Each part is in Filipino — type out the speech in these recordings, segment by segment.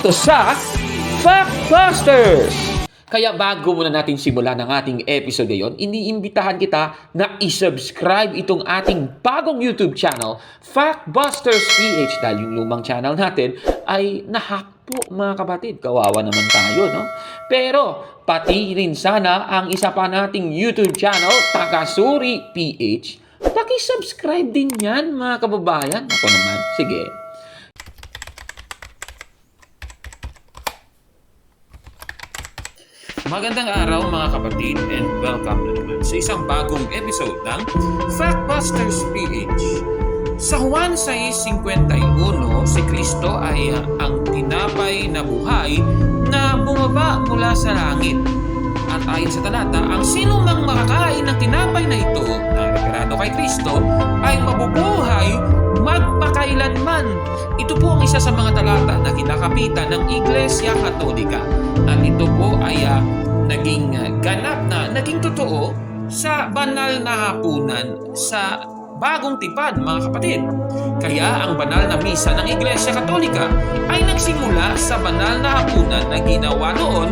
dito sa Factbusters! Kaya bago muna natin simulan ang ating episode ngayon, iniimbitahan kita na i-subscribe itong ating bagong YouTube channel, Factbusters PH, dahil yung lumang channel natin ay nahack po mga kapatid. Kawawa naman tayo, no? Pero pati rin sana ang isa pa nating YouTube channel, Takasuri PH. Paki-subscribe din yan mga kababayan. Ako naman, sige. Magandang araw mga kapatid and welcome na naman sa isang bagong episode ng Factbusters PH. Sa Juan 6:51, si Kristo ay ang tinapay na buhay na bumaba mula sa langit. At ayon sa talata, ang sino mang makakain ng tinapay na ito na referado kay Kristo ay mabubuhay magpakailanman. Ito po ang isa sa mga talata na kinakapitan ng Iglesia Katolika. At ito po ay naging ganap na, naging totoo sa banal na hapunan sa Bagong Tipad, mga kapatid. Kaya ang banal na misa ng Iglesia Katolika ay nagsimula sa banal na hapunan na ginawa noon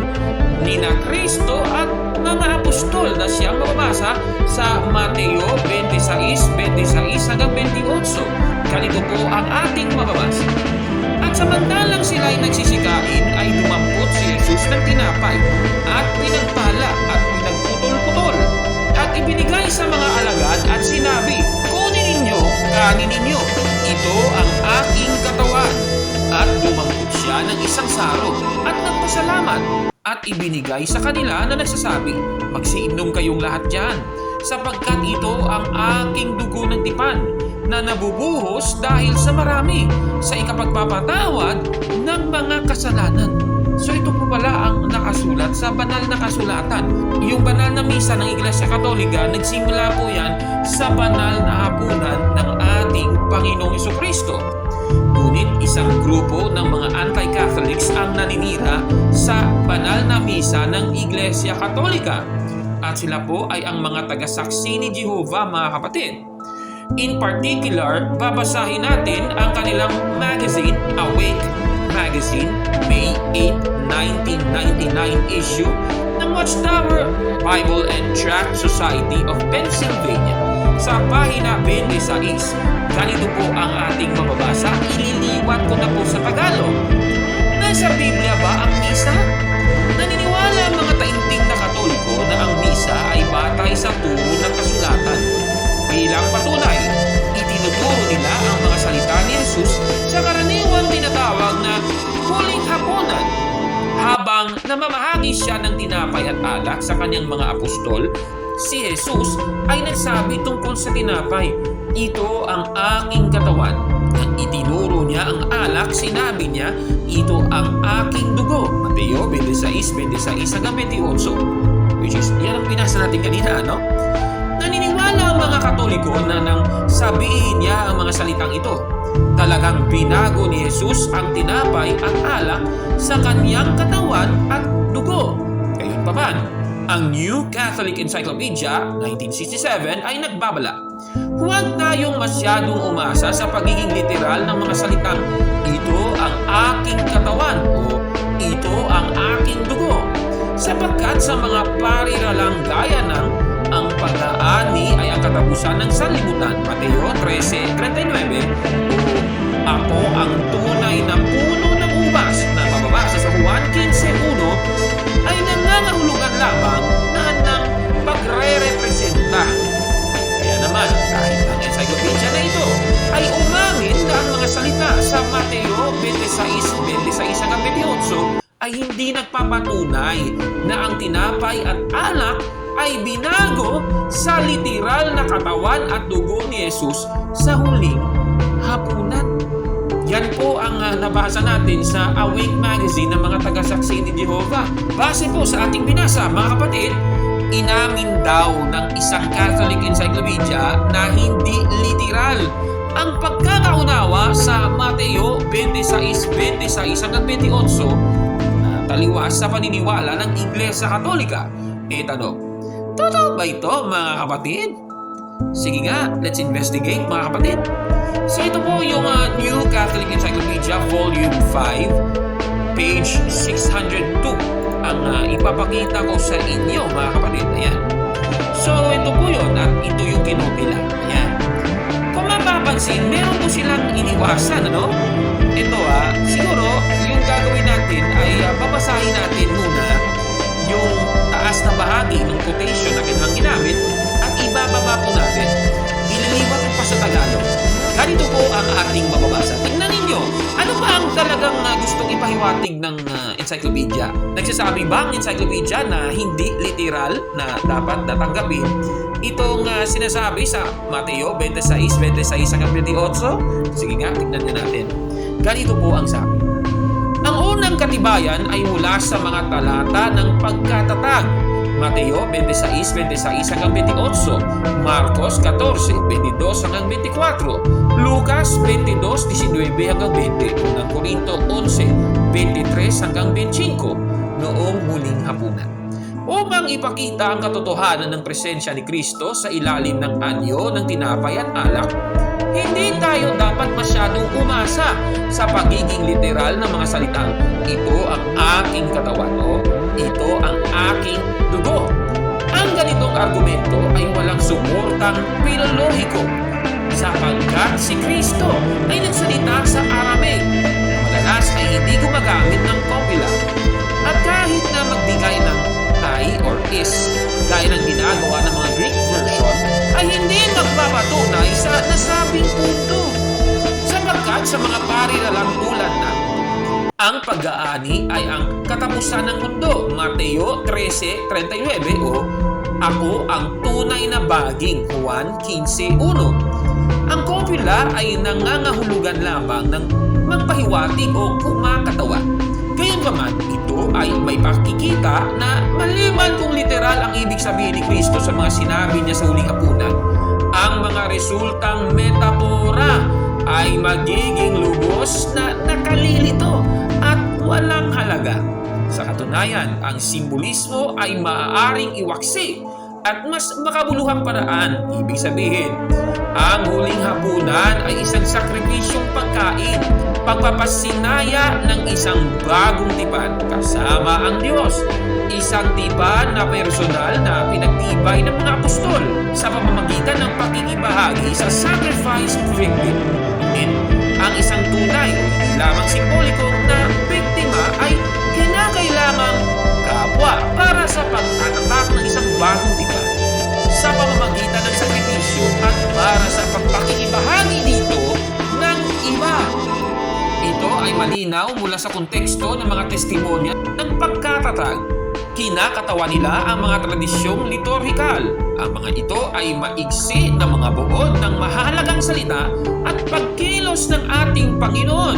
ni na Kristo at mga apostol na siyang mababasa sa Mateo 26:26 hanggang 28. Ganito po ang ating mababasa. At samantalang sila ay nagsisikain, ay dumampot si Jesus ng tinapay at pinagpala at pinagputol-putol at ibinigay sa mga alagad at sinabi, "Kunin ninyo, kanin ninyo, ito ang aking katawan." At dumampot siya ng isang saro at nagpasalamat at ibinigay sa kanila na nagsasabi, "Magsiinom kayong lahat diyan, sapagkat ito ang aking dugo ng tipan na nabubuhos dahil sa marami sa ikapagpapatawad ng mga kasalanan." So ito po pala ang nakasulat sa banal na kasulatan. Yung banal na misa ng Iglesia Katolika, nagsimula po yan sa banal na hapunan ng ating Panginoong Jesucristo. Ngunit isang grupo ng mga anti-Catholics ang naninira sa banal na misa ng Iglesia Katolika. At sila po ay ang mga tagasaksi ni Jehovah, mga kapatid. In particular, babasahin natin ang kanilang magazine, Awake Magazine, May 8, 1999 issue ng Watchtower Bible and Tract Society of Pennsylvania. Sa pahina 26, ganito po ang ating mababasa. Ililiwat ko na po sa Tagalog. Nasa Biblia ba ang misa? Naniniwala ang mga taimtim na Katoliko na ang misa ay batay sa turo ng kasulatan. Bilang patunay, itinuturo nila ang mga salita ni Jesus sa karaniwang tinatawag na huling hapunan. Habang namamahagi siya ng tinapay at alak sa kanyang mga apostol, si Jesus ay nagsabi tungkol sa tinapay, "Ito ang aking katawan." Nang itinuro niya ang alak, sinabi niya, "Ito ang aking dugo." Mateo 26:26 hanggang 28. Which is, yan ang pinasa natin kanina, no? Naniniwala ang mga Katoliko na nang sabihin niya ang mga salitang ito, talagang binago ni Jesus ang tinapay at alak sa kanyang katawan at dugo. Gayunpaman, ang New Catholic Encyclopedia 1967 ay nagbabala, huwag tayong masyadong umasa sa pagiging literal ng mga salitang, "Ito ang aking katawan" o "Ito ang aking dugo", sapagkat sa mga pariralang gaya ng ang pag-aani ay ang katapusan ng sanlibutan, Mateo 13:39, o "Ako ang tunay na puno ng ubas" na mababasa sa Juan 15:1, ay nangangahulugan lamang na ng pagre-representa. Kaya naman, kahit ang encyclopedia na ito ay umamin na ang mga salita sa Mateo 26:26 hanggang 28 ay hindi nagpapatunay na ang tinapay at alak ay binago sa literal na katawan at dugo ni Jesus sa huling hapunan. Yan po ang nabasa natin sa Awake Magazine ng mga tagasaksi ni Jehovah. Base po sa ating binasa, mga kapatid, inamin daw ng isang Catholic Encyclopedia na hindi literal ang pagkakaunawa sa Mateo 26:26 hanggang 28 na taliwas sa paniniwala ng Iglesia Katolika. Tanong, totoo ba ito, mga kapatid? Sige nga, let's investigate, mga kapatid. So ito po yung New Catholic Encyclopedia Volume 5 page 602 ang ipapakita ko sa inyo, mga kapatid. Ayan. So, ito po yun at ito yung kinopila. Ayan. Kung mapapansin, meron po silang iniwasan, ano? Ito siguro yung gagawin natin ay babasahin natin muna yung taas na bahagi ng quotation na kanilang ginamit at ibababa po natin. Ililipat ko pa sa Tagalog. Ganito po ang ating mababasa. Tingnan ninyo, ano ba ang talagang gustong ipahiwatig ng encyclopedia? Nagsasabi ba ang encyclopedia na hindi literal na dapat natanggapin itong sinasabi sa Mateo 26:26-28? Sige nga, tingnan nyo natin. Ganito po ang sabi. Ang unang katibayan ay mula sa mga talata ng pagkatatag. Mateo 26:26-28, Marcos 14:22-24, Lucas 22:19-20, unang Korinto 11:23-25, noong huling hapunan. Upang ipakita ang katotohanan ng presensya ni Kristo sa ilalim ng anyo ng tinapay at alak, hindi tayo dapat masyadong umasa sa pagiging literal ng mga salitang, ito ang aking katawan o ito ang aking dugo. Ang ganitong argumento ay walang suportang pilolohiko sapagkat si Kristo ay nagsalita sa Aramaic na madalas ay hindi gumagamit ng kopila. At kahit na magbigay ng I or is gaya ng ginagawa ng mga Greek version, ay hindi magpapatunay sa nasabing punto. Sapagkat sa mga pariralang tulad na ang pag-aani ay ang katapusan ng mundo, Mateo 13:39 o ako ang tunay na baging, Juan 15:1. Ang kopula ay nangangahulugan lamang ng magpahiwatig o kumakatawa. Gayunpaman, ito ay may pakikita na maliban kung literal ang ibig sabihin ni Kristo sa mga sinabi niya sa huling hapunan, ang mga resultang metapora ay magiging lubos na nakalilito at walang halaga. Sa katunayan, ang simbolismo ay maaaring iwaksi at mas makabuluhang paraan. Ibig sabihin, ang huling hapunan ay isang sakripisyong pagkain, pagpapasinaya ng isang bagong tipan kasama ang Diyos. Isang tipan na personal na pinagtibay ng mga apostol sa pamamagitan ng pakikibahagi sa sacrifice victim. And ang isang tunay o hindi lamang simboliko na biktima ay kinakailangang kapwa para sa pagtatatak ng isang bagong tipan sa pamamagitan ng sakripisyo at para sa pagpakikibahagi dito ng iba. Ito ay malinaw mula sa konteksto ng mga testimonya ng pagkatatag. Kinakatawan nila ang mga tradisyong liturhikal. Ang mga ito ay maigsi na mga buod ng mahalagang salita at pagkilos ng ating Panginoon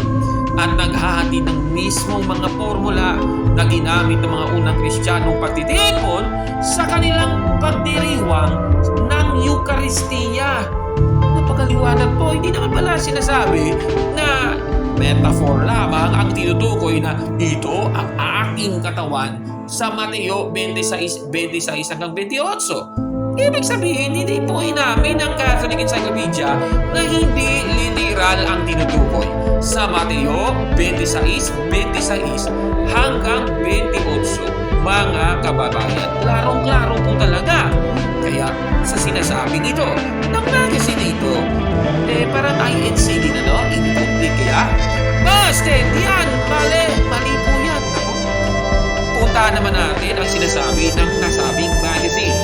at naghahati ng mismong mga formula na ginamit ng mga unang Kristiyanong pagtitipon sa kanilang pagdiriwang ng Eucharistia. Napakaliwanag po, hindi naman pala sinasabi na metaphor lamang ang tinutukoy na ito ang aking katawan sa Mateo 26:26-28. Ibig sabihin, hindi po inamin ng Catholic Encyclopedia na hindi literal ang tinutukoy sa Mateo 26:26 hanggang 28. Mga kababayan, klarong-klaro po talaga. Kaya sa sinasabing ito ng magazine ito, parang INC din incomplete kaya? Busted! Yan! Mali po yan. Puntahan naman natin ang sinasabi ng nasabing magazine.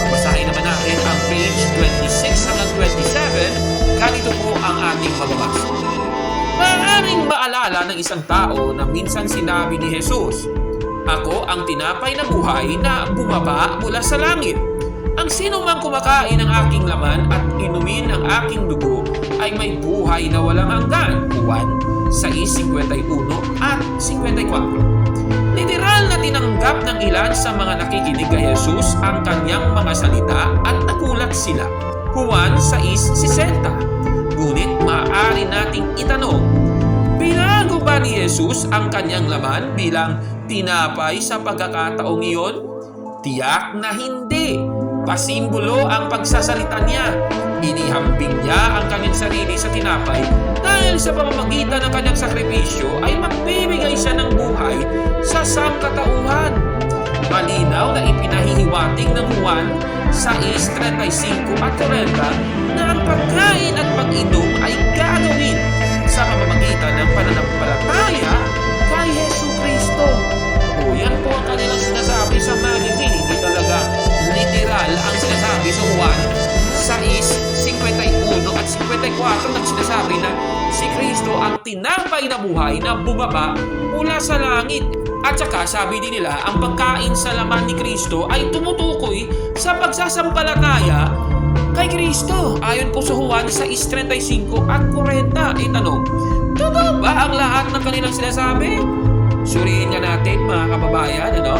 Babasahin naman natin ang page 26 hanggang 27. Ganito po ang ating mababasa. Maaaring maalala ng isang tao na minsan sinabi ni Jesus, ako ang tinapay na buhay na bumaba mula sa langit. Ang sino mang kumakain ng aking laman at inumin ang aking dugo ay may buhay na walang hanggan. Juan 6:51 at 54. Literal na tinanggap ng ilan sa mga nakikinig kay Jesus ang kanyang mga salita at nagulat sila. Juan 6:60. Ngunit maaari nating itanong, binago ba ni Jesus ang kanyang laman bilang tinapay sa pagkakataong iyon? Tiyak na hindi. Pasimbolo ang pagsasalita niya. Inihambing niya ang kanyang sarili sa tinapay dahil sa pamamagitan ng kanyang sakripisyo ay magbibigay siya ng buhay sa sangkatauhan. Malinaw na ipinahihiwatig ng Juan 6:35 at 40 na ang pagkain at pag-inom ay gagawin sa pamamagitan ng pananampalataya kay Hesu Kristo. O yan po ang kanilang sinasabi sa magazine. Hindi talaga literal ang sinasabi sa Juan 6:51 at 54 nang sinasabi na si Kristo ang tinapay na buhay na bumaba mula sa langit. At saka sabi din nila, ang pagkain sa laman ni Kristo ay tumutukoy sa pagsasampalataya kay Kristo. Ayon po sa Juan 6:35 at 40. Tanong, totoo ba ang lahat ng kanilang sinasabi? Suriin nga natin mga kababayan, ano?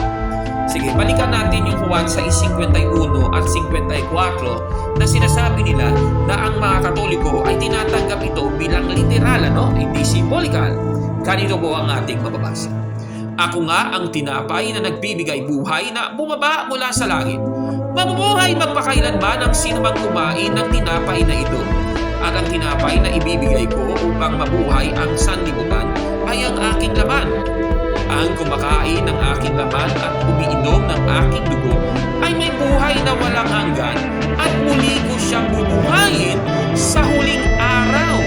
Sige, balikan natin yung Juan 6:51 at 54 na sinasabi nila na ang mga Katoliko ay tinatanggap ito bilang literal, ano? Hindi symbolikal. Ganito po ang ating mababasa. Ako nga ang tinapay na nagbibigay buhay na bumaba mula sa langit. Mabubuhay magpakailanman ang sinumang kumain ng tinapay na ito. At ang tinapay na ibibigay ko upang mabuhay ang sanlibutan ay ang aking laman. Ang kumakain ng aking laman at umiinom ng aking dugo ay may buhay na walang hanggan at muli ko siyang bubuhayin sa huling araw.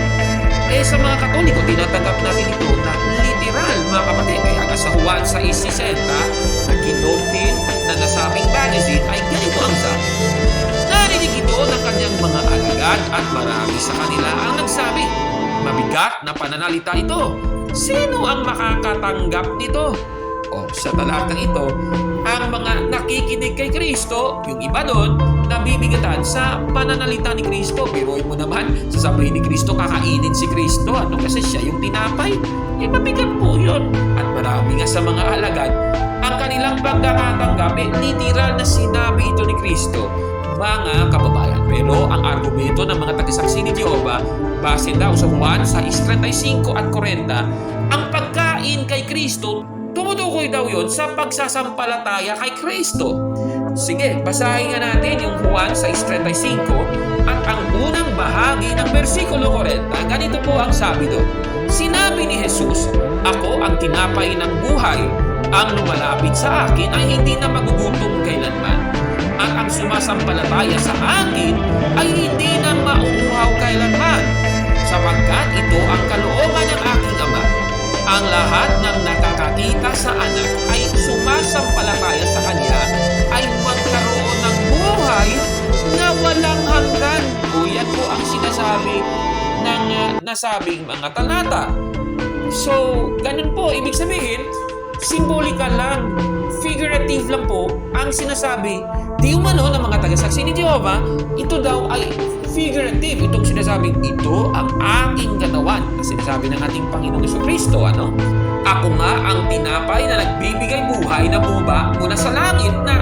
Sa mga Katoliko, tinatanggap natin ito na literal, mga kapatid. Kaya nga sa Juan 6:60 na kinotin na nasabing magazine ay ganito ang sabi. Narinig ito ng kanyang mga alagad at marami sa kanila ang nagsabi, mabigat na pananalita ito. Sino ang makakatanggap nito? Sa talatang ito, ang mga nakikinig kay Kristo, yung iba doon, nabibigatan sa pananalita ni Kristo. Pero mo naman, sasabihin ni Kristo, kakainin si Kristo. Ano kasi siya yung tinapay? Mabigat po yun. At marami nga sa mga alagad, ang kanilang pagkakatanggap, literal na sinabi ito ni Kristo, mga kababayan. Pero ang argumento ng mga tagasaksi ni Jehovah, base daw sa Juan 6:35 at 40, ang pagkain kay Kristo, tumutukoy daw yon sa pagsasampalataya kay Kristo. Sige, basahin nga natin yung Juan 6:35 at ang unang bahagi ng versikulo 40. Ganito po ang sabi doon. Sinabi ni Jesus, ako ang tinapay ng buhay. Ang lumalapit sa akin ay hindi na magugutom kailanman. At ang sumasampalataya sa akin ay hindi na mauuhaw kailanman. Sapagkat ito ang kalooban ng aking Ama. Ang lahat ng nakakakita sa anak ay sumasampalataya sa kanya ay magkaroon ng buhay na walang hanggan. O yan po ang sinasabi ng nasabing mga talata. So, ganun po. Ibig sabihin, symbolikal lang, figurative lang po ang sinasabi. Di umano ng mga tagasaksi ni Jehovah, ito daw ay figurative. Itong sinasabing ito ang aking katawan. Sinasabi ng ating Panginoong Jesucristo, ano? Ako nga ang tinapay na nagbibigay buhay na bumaba mula sa langit na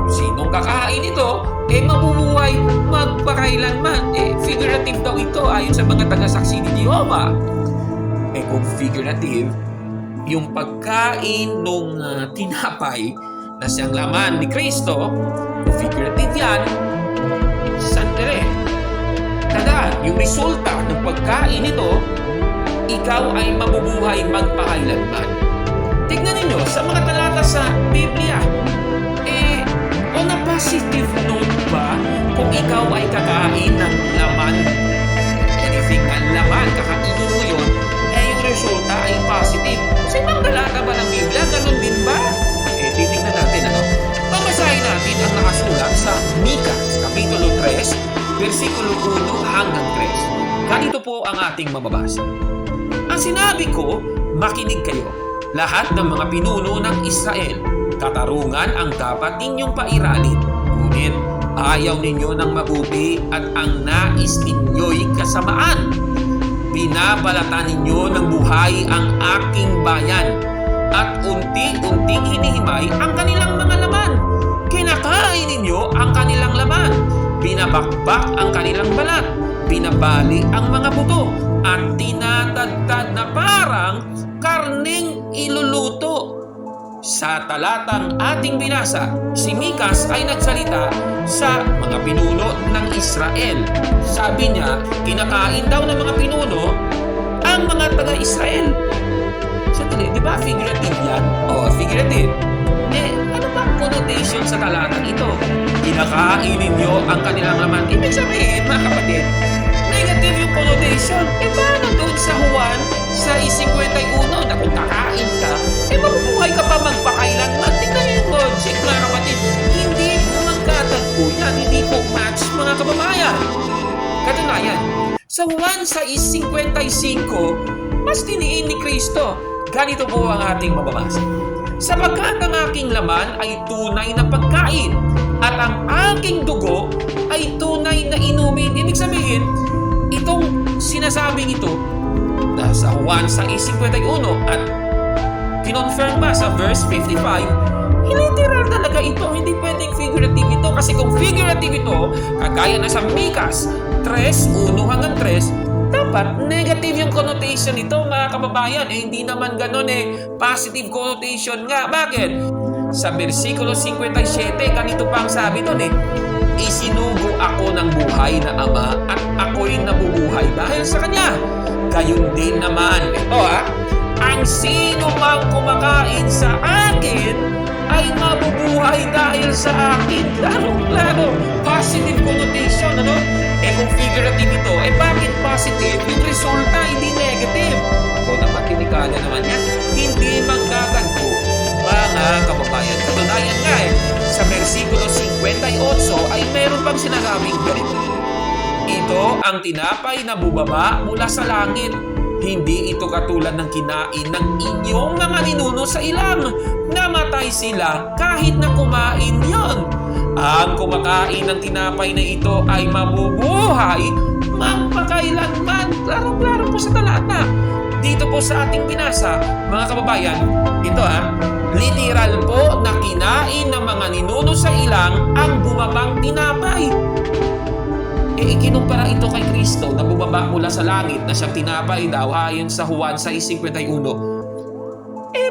sinong kakain ito, mabubuhay magpakailanman. Figurative daw ito ayon sa mga tagasaksi ni Jehovah. Kung figurative, yung pagkain nung tinapay na siyang laman ni Kristo, figurative yan, sandere. Tandaan, yung resulta ng pagkain nito, ikaw ay mabubuhay magpakailanman. Tignan ninyo, sa mga talata sa Biblia, on a positive note ba, kung ikaw ay kakain ng laman, anything na laman, kakainin mo yun, yung resulta ay positive. Sa ibang talata ba ng Biblia, ganun din ba? Titignan natin, ano? Babasahin natin ang nakasulat sa Mikas, Kapitulo 3, versikulo 1 hanggang 3. Ganito po ang ating mababasa. Ang sinabi ko, makinig kayo, lahat ng mga pinuno ng Israel. Katarungan ang dapat ninyong pairalin. Ngunit ayaw ninyo ng mabuti at ang nais ninyo'y kasamaan. Binabalatan ninyo ng buhay ang aking bayan at unti-unting hinihimay ang kanilang mga laman. Kinakain ninyo ang kanilang laman. Binabakbak ang kanilang balat. Binabali ang mga buto at tinatadtad na parang karneng iluluto. Sa talatang ating binasa, si Mikas ay nagsalita sa mga pinuno ng Israel. Sabi niya, kinakain daw ng mga pinuno ang mga taga-Israel. Sandali, di ba figurative yan? O, figurative. Ano ba ang connotation sa talatang ito? Kinakain ninyo ang kanilang laman. Ibig sabihin, mga kapatid, negative yung connotation. Paano doon sa Juan, sa 51, na kung kakain ka, mabubuhay ka pa magpakailanman. Tingnan niyo yung logic, mga kapatid. Hindi po magkatagpo yan. Hindi po match, mga kababayan. Katunayan, sa Juan 6:55, mas diniin ni Kristo. Ganito po ang ating mababasa. Sapagkat ang aking laman ay tunay na pagkain at ang aking dugo ay tunay na inumin. Ibig sabihin, itong sinasabing ito sa Juan 6:51 at kinonfirm pa sa verse 55, literal talaga ito. Hindi pwedeng figurative ito. Kasi kung figurative ito, kagaya na sa Mikas 3:1-3, dapat negative yung connotation nito, mga kababayan. Hindi naman ganun positive connotation nga. Bakit? Sa versikulo 57, ganito pa ang sabi doon isinugo ako ng buhay na Ama at ako'y nabubuhay dahil sa Kanya. Gayon din naman, ang sino mang kumakain sa akin ay mabubuhay dahil sa akin. Klaro, positive connotation, kung figurative ito, bakit positive? Yung resulta, hindi negative. Ako naman, tinikala naman yan. Hindi magkatagpo, mga kababayan. Katunayan nga sa versikulo 58 ay meron pang sinasabing ganito. Ito ang tinapay na bubaba mula sa langit. Hindi ito katulad ng kinain ng inyong mga ninuno sa ilang. Namatay sila kahit na kumain yon. Ang kumakain ng tinapay na ito ay mabubuhay magpakailanman. Klaro-klaro po sa talata. Dito po sa ating binasa, mga kababayan, ito literal po na kinain ng mga ninuno sa ilang ang bumabang tinapay. Ikinumpara ito kay Kristo na bumaba mula sa langit na siyang tinapay daw ayon sa Juan 6:51.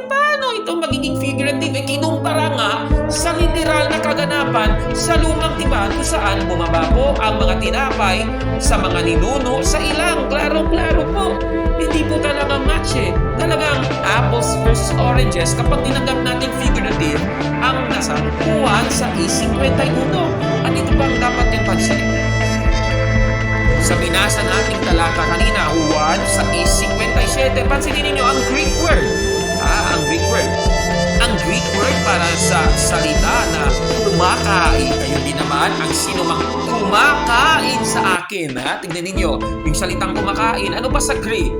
Paano ito magiging figurative? Kinumpara nga sa literal na kaganapan sa lumang tipan kung saan bumaba po ang mga tinapay sa mga ninuno sa ilang. Klaro-klaro po. Hindi po talaga match Talagang apples versus oranges kapag tinanggap natin figurative ang nasa Juan 6:51. Ano ito bang dapat yung pansinin? Sa binasa nating talata kanina, Juan 6:57, pansinin ninyo ang Greek word. Ang Greek word. Ang Greek word para sa salita na kumakain. Kayo din naman, ang sino mang kumakain sa akin. Tignan ninyo, yung salitang kumakain. Ano ba sa Greek?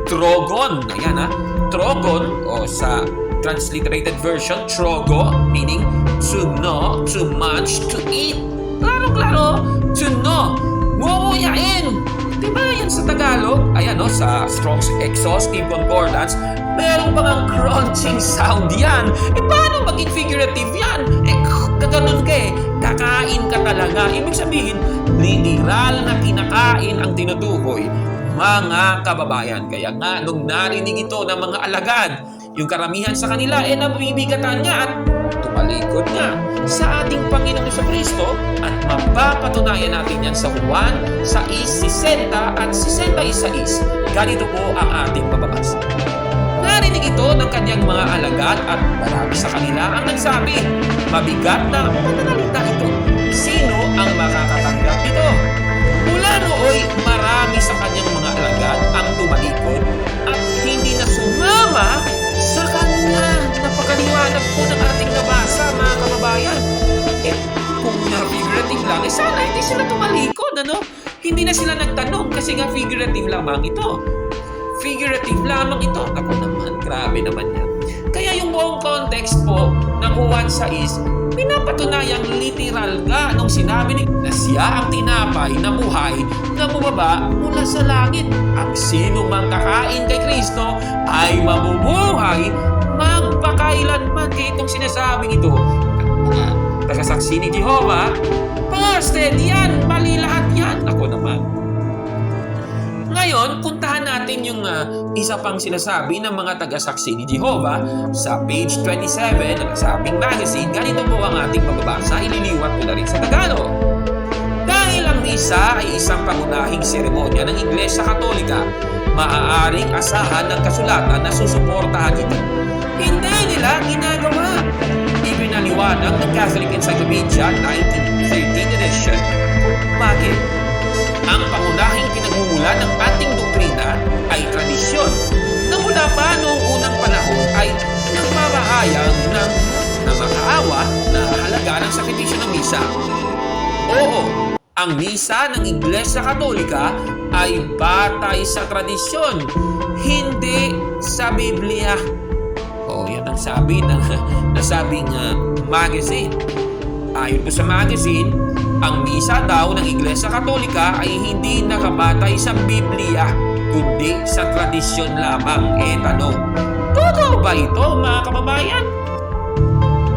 Trogon. Ayan Trogon, o sa transliterated version, trogo, meaning to know, to munch, to eat. Klaro-klaro, to know. Nguyain. Diba yan sa Tagalog? Ayan sa Strong's Exhaustive Concordance, meron pa ng crunching sound yan. Paano maging figurative yan? Kaganon ka kakain ka talaga. Ibig sabihin, literal na kinakain ang tinutukoy, mga kababayan. Kaya nga, nung narinig ito ng mga alagad, yung karamihan sa kanila nabibigatan nga at tumalikod nga sa ating Panginoon sa Kristo at mapapatunayan natin yan sa Juan 6:60 at 66. Ganito po ang ating bababasa. Narinig ito ng kanyang mga alagad at marami sa kanila ang nagsabi, mabigat na pananalita ito. Sino ang makakatanggap ito? Mula nooy marami sa kanyang mga alagad ang tumalikod at hindi na sumama sa kanya. Napakaliwanag po ng ating nabasa, mga kababayan. Kung figurative lang, sana hindi sila tumalikod, Hindi na sila nagtanong kasi nga figurative lamang ito. Figurative lamang ito. Ako naman, grabe naman yan. Kaya yung buong context po ng Juan 6, pinapatunayang literal nga nung sinabi na siya ang tinapay na buhay na bumaba mula sa langit. Ang sino mang kakain kay Kristo ay mabubuhay magpakailanman. Kaya itong sinasabing ito, mga tagasaksi ni Jehovah, busted yan, mali lahat yan. Ako naman. Ngayon, puntahan natin yung isa pang sinasabi ng mga tagasaksi ni Jehovah sa page 27 ng nasabing magazine. Ganito po ang ating mababasa. Ililiwat ko na rin sa Tagalog. Dahil ang misa ay isang pangunahing seremonya ng Iglesia Katolika, maaaring asahan ng kasulatan na susuportahan ito. Hindi nila ginagawa. Ibinaliwanag ng Catholic Encyclopedia 1913 edition kung bakit. Ang pangunahing pinagmumulan ng ating doktrina ay tradisyon na mula pa noong unang panahon ay nagmamahayag ng namakaawa na halaga ng sakripisyo ng misa. Oo, ang misa ng Iglesia Katolika ay batay sa tradisyon, hindi sa Biblia. Yan ang sabi ng nasabing magazine. Ayon po sa magazine, ang misa daw ng Iglesia Katolika ay hindi nakabatay sa Biblia, kundi sa tradisyon lamang. Tanong, totoo ba ito, mga kababayan?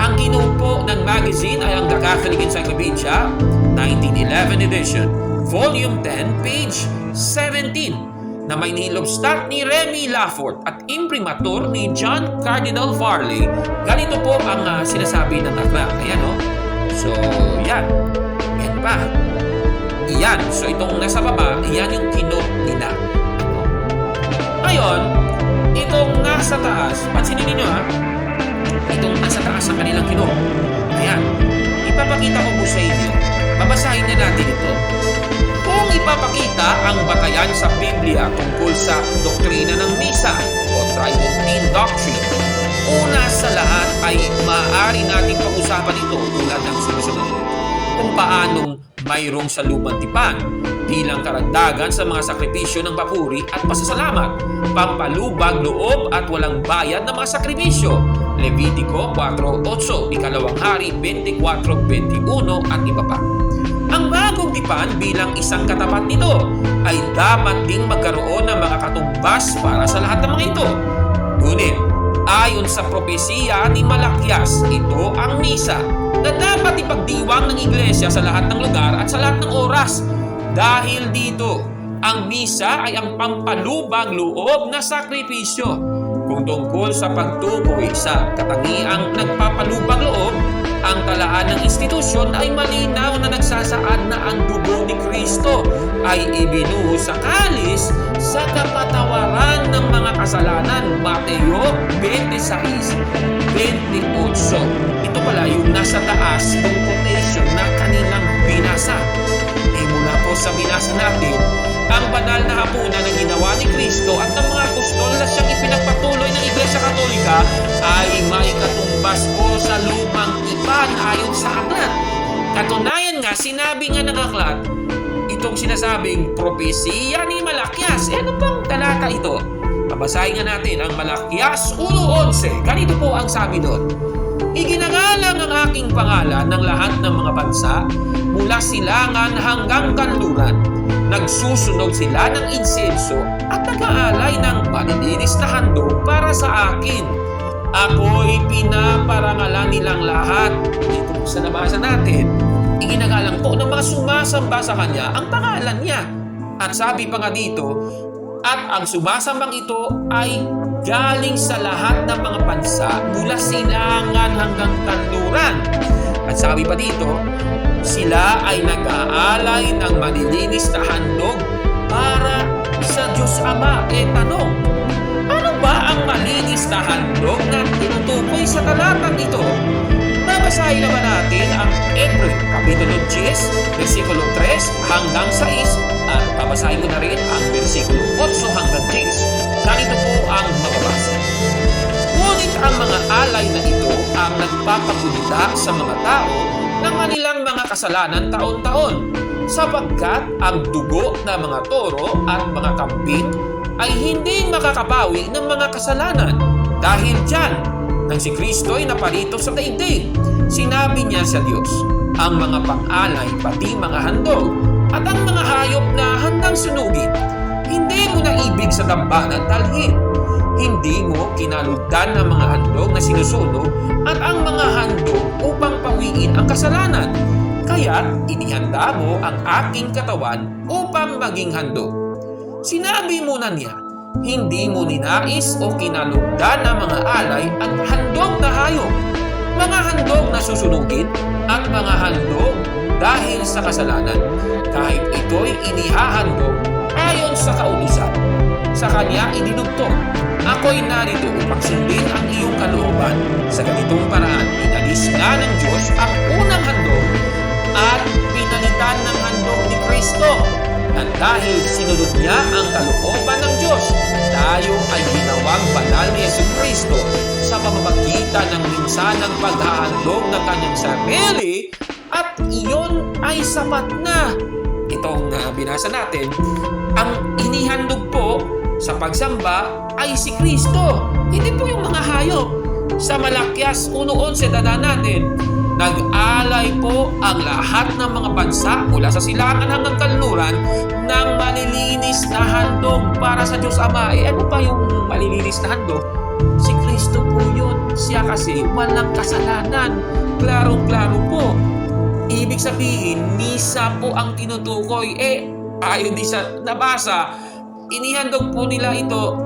Ang ginupo ng magazine ay ang The Catholic Encyclopedia 1911 edition, volume 10, page 17, na may nilobstat ni Remy Lafort at imprimatur ni John Cardinal Farley. Ganito po ang sinasabi ng akla. Ayan, o. So, yan. Yan pa. Yan. So, itong nasa baba, yan yung kinot nila. Ngayon, itong nasa taas, pansinin ninyo ha, itong nasa taas ng kanilang kinot. Ayan. Ipapakita ko po sa inyo. Babasahin na natin ito. Kung ipapakita ang batayan sa Biblia tungkol sa doktrina ng misa o Tridentine Doctrine, una sa lahat ay maaari nating pag-usapan ito tulad ng sumusunod. Kung paanong mayroong salubang tipan bilang karagdagan sa mga sakripisyo ng papuri at pasasalamat, pampalubag loob at walang bayad na mga sakripisyo, Levitico 4:8, Ikalawang Hari 24:21 at iba pa. Ang bagong tipan bilang isang katapat nito ay dapat ding magkaroon ng mga katumbas para sa lahat ng mga ito. Ngunit, ayon sa propesiya ni Malakias, ito ang misa na dapat ipagdiwang ng Iglesia sa lahat ng lugar at sa lahat ng oras. Dahil dito, ang misa ay ang pampalubag loob na sakripisyo. Kung tungkol sa pagtukoy sa katangiang nagpapalubag loob, ang talaan ng institusyon ay malinaw na nagsasaad na ang dugo ni Kristo ay ibinuhos sa kalis sa kapatawaran ng mga kasalanan. Mateo 26:28. Ito pala yung nasa taas ng quotation na kanilang binasa. Mula po sa binasa natin, ang banal na hapunan na ginawa ni Kristo at ng mga apostol na siyang ipinagpatuloy ng Iglesia Katolika ay may katumbas po sa lumang tipan ayon sa aklat. Katunayan nga, sinabi nga ng aklat, itong sinasabing propesiya ni Malakias. Ano bang talata ito? Babasahin nga natin ang Malakias 1:11. Ganito po ang sabi doon. Iginagalang ang aking pangalan ng lahat ng mga bansa mula silangan hanggang kanluran. Nagsusunog sila ng insenso at nag-aalay ng malilinis na handog para sa akin. Ako'y pinaparangalan nilang lahat. Dito sa nabasa natin, iginagalang po ng mga sumasamba sa kanya ang pangalan niya. At sabi pa nga dito, at ang sumasambang ito ay galing sa lahat ng mga bansa mula silangan hanggang kanluran. At sabi pa dito, sila ay nag-aalay ng malilinis na handog para sa Diyos Ama. Tanong, ano ba ang malinis na handog na tinutukoy sa talatang ito? Babasahin naman natin ang April, Kapitulo 10, versikulo 3 hanggang 6 at babasahin ko na rin ang versikulo 8 hanggang 10. Ganito po ang mababasa. Ngunit ang mga alay na ito ang nagpapagulita sa mga tao ng kanilang mga kasalanan taon-taon, sapagkat ang dugo ng mga toro at mga kambing ay hindi makakabawi ng mga kasalanan. Dahil dyan, nang si Kristo ay naparito sa daigdig, sinabi niya sa Diyos, ang mga pang-alay pati mga handog at ang mga hayop na handang sunugin, hindi mo na ibig sa tambanan dalhin. Hindi mo kinalugdan ng mga handog na sinusunog at ang mga handog upang pawiin ang kasalanan. Kaya inihanda mo ang aking katawan upang maging handog. Sinabi muna niya, hindi mo ninais o kinalugdan ng mga alay at handog na hayop, mga handog na susunugin at mga handog dahil sa kasalanan, kahit ito'y inihahandog ayon sa kautusan. Sa kanya idinugtong, ako'y narito upang sundin ang iyong kalooban. Sa ganitong paraan, inalis nga ng Diyos ang unang handog at pinalitan ng handog ni Kristo. At dahil sinunod niya ang kalooban ng Diyos, tayo ay ginawang banal ni Jesucristo sa pamamagitan ng minsanang paghahandog ng kanyang sarili, at iyon ay sapat na. Itong binasa natin, ang inihandog po sa pagsamba ay si Kristo, hindi po yung mga hayop. Sa Malakias 1:11 tandaan natin, nag-alay po ang lahat ng mga bansa mula sa silangan hanggang kanluran ng malilinis na handog para sa Diyos Ama. Ano pa yung malilinis na handog? Si Kristo po yun. Siya kasi walang kasalanan. Klarong-klaro po. Ibig sabihin, misa po ang tinutukoy. Ayon din sa nabasa, inihandog po nila ito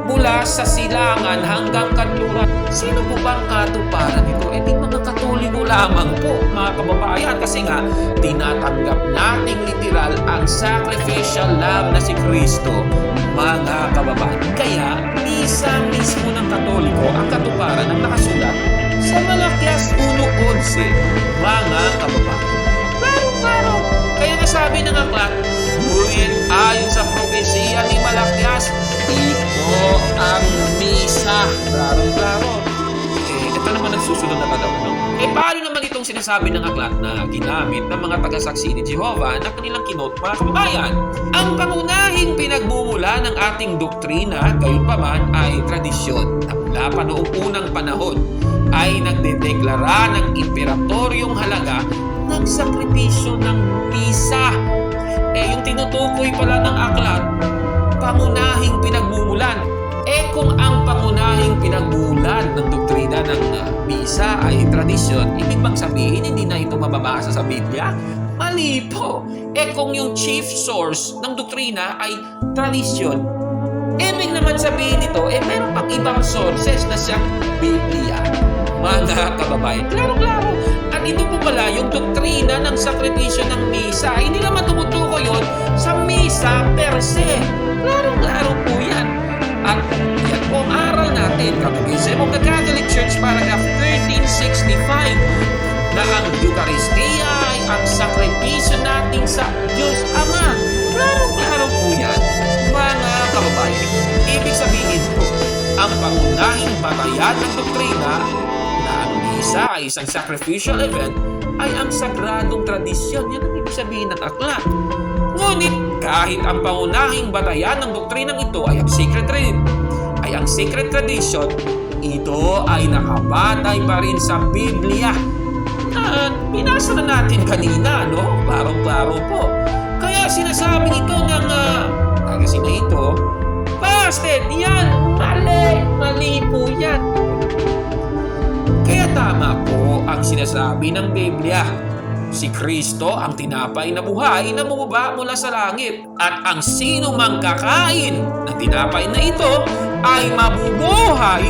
mula sa silangan hanggang kanluran. Sino po bang katuparan nito? Di mga Katoliko lamang po, mga kababayan, kasi nga tinatanggap nating literal ang sacrificial lamb na si Kristo, mga kababayan. Kaya isa mismo ng Katoliko ang katuparan ng nakasulat sa Malakias 1:11, mga kababayan. Klaro-klaro. Kaya nasabi ng aklat, ngunit ayon sa propesiya ni Malakias, ito ang misa. Klaro-klaro. Ito naman ang susunod na pagkakulong. Paano naman itong sinasabi ng aklat na ginamit ng mga tagasaksi ni Jehovah na kanilang kinote, mga kababayan? Ang pangunahing pinagmumula ng ating doktrina, gayon pa man, ay tradisyon na mula pa noong unang panahon ay nagdedeklara ng imperatoryong halaga ng sakripisyo ng misa. Yung tinutukoy pala ng aklat, pangunahing pinagmumulan. Kung ang pangunahing pinagmulan ng doktrina ng misa ay tradisyon, ibig bang sabihin hindi na ito mababasa sa Biblia? Mali po. Kung yung chief source ng doktrina ay tradisyon, ibig naman sabihin ito, meron pang ibang sources na siyang Biblia. Mga kababayan, klaro-klaro. At ito po pala yung doktrina ng sakripisyo ng misa. Hindi naman tumutukoy yun sa misa per se. Klaro-klaro po yan. At yan po ang aral natin, Catechism of the Catholic Church, paragraph 1365, na ang Eucharistia ay ang sakripisyo natin sa Diyos Ama. Klaro-klaro po yan, mga kababayan. Ibig sabihin po, ang pangunahing batayan ng doktrina na ang misa ay isang sacrificial event ay ang sagradong tradisyon. Yan ang ibig sabihin ng aklat. Ngunit kahit ang pangunahing batayan ng doktrinang ito ay ang sacred tradition, ito ay nakabatay pa rin sa Biblia. At binasa na natin kanina, no? Klaro-klaro po. Kaya sinasabi ito ng kasi na ito, busted, yan, mali po yan. Kaya tama po ang sinasabi ng Biblia. Si Kristo ang tinapay na buhay na bumaba mula sa langit. At ang sino mang kakain ng tinapay na ito ay mabubuhay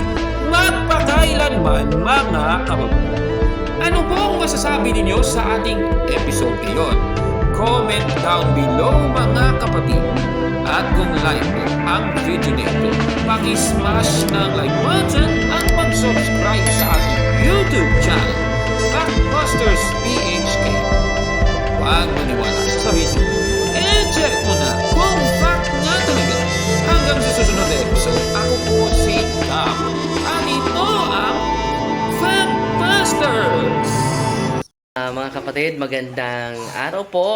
magpakailanman, mga kababayan. Ano po ang masasabi ninyo sa ating episode ngayon? Comment down below, mga kapatid. At kung like mo ang video nito, paki-smash ng like button at mag-subscribe sa ating YouTube channel, Fact-Busters PHK. Huwag maniwala sa sabihin. Check mo na kung fact nga talaga. Hanggang sa susunod na episode, ako po si Cam. At ito ang Fact-Busters! Mga kapatid, magandang araw po.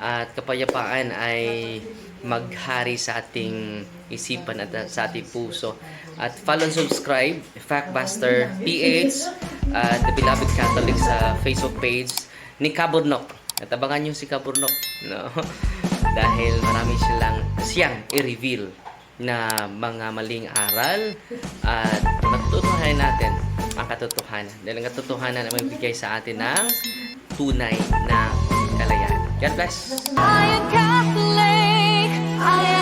At kapayapaan ay maghari sa ating isipan at sa ating puso. At follow and subscribe, Fact-Buster PH at The Beloved Catholic sa Facebook page ni Kaburnok. At abangan nyo si Kaburnok, no? Dahil marami siyang i-reveal na mga maling aral at matutuhanan natin ang katotohanan. Dahil ang katotohanan ay magbigay sa atin ng tunay na kalayaan. God bless! I